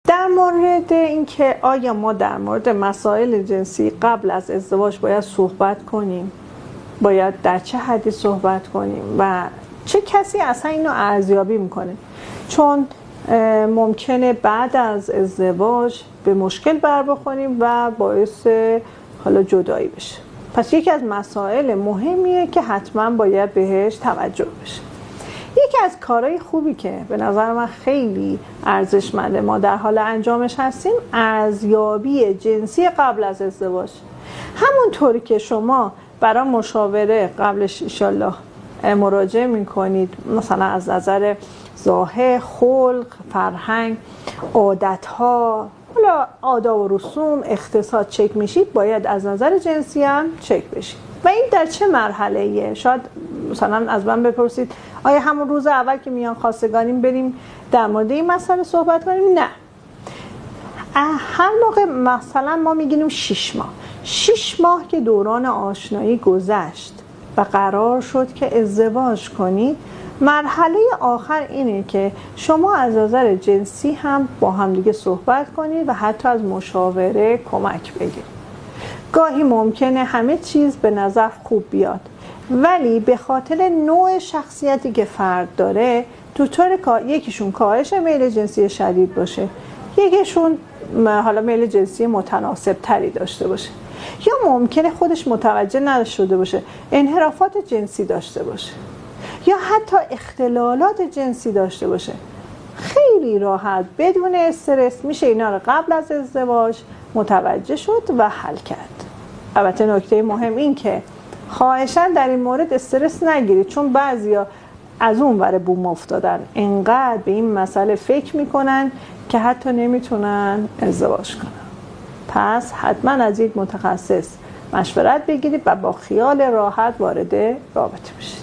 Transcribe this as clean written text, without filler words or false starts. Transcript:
در مورد اینکه آیا ما در مورد مسائل جنسی قبل از ازدواج باید صحبت کنیم، باید در چه حدی صحبت کنیم و چه کسی اصلا اینو ارزیابی میکنه، چون ممکنه بعد از ازدواج به مشکل بر بخوریم و باعث حالا جدایی بشه. پس یکی از مسائل مهمیه که حتما باید بهش توجه بشه. یکی از کارهای خوبی که به نظر من خیلی ارزشمنده ما در حال انجامش هستیم، ارزیابی جنسی قبل از ازدواج. همونطوری که شما برای مشاوره قبلش انشالله مراجعه میکنید، مثلا از نظر ظاهر، خلق، فرهنگ، عادتها، حالا آداب و رسوم، اقتصاد چک میشید، باید از نظر جنسی هم چک بشید. و این در چه مرحله ایه؟ شاید مثلا از من بپرسید آیا همون روز اول که میان خواستگاریم بریم در مورد این مسئله صحبت کنیم؟ نه. هر موقع مثلا ما میگیم 6 ماه که دوران آشنایی گذشت و قرار شد که ازدواج کنید، مرحله آخر اینه که شما از نظر جنسی هم با همدیگه صحبت کنید و حتی از مشاوره کمک بگیرید. گاهی ممکنه همه چیز به نظر خوب بیاد، ولی به خاطر نوع شخصیتی که فرد داره، یکیشون کاهش میل جنسی شدید باشه، یکیشون حالا میل جنسی متناسب تری داشته باشه، یا ممکنه خودش متوجه نشده باشه انحرافات جنسی داشته باشه، یا حتی اختلالات جنسی داشته باشه. خیلی راحت بدون استرس میشه اینا رو قبل از ازدواج متوجه شد و حل کرد. البته نکته مهم این که خواهشاً در این مورد استرس نگیرید، چون بعضیا از اون ور بوم افتادن، انقدر به این مسئله فکر میکنن که حتی نمیتونن ازدواج کنن. پس حتما از یک متخصص مشورت بگیرید و با خیال راحت وارد رابطه بشید.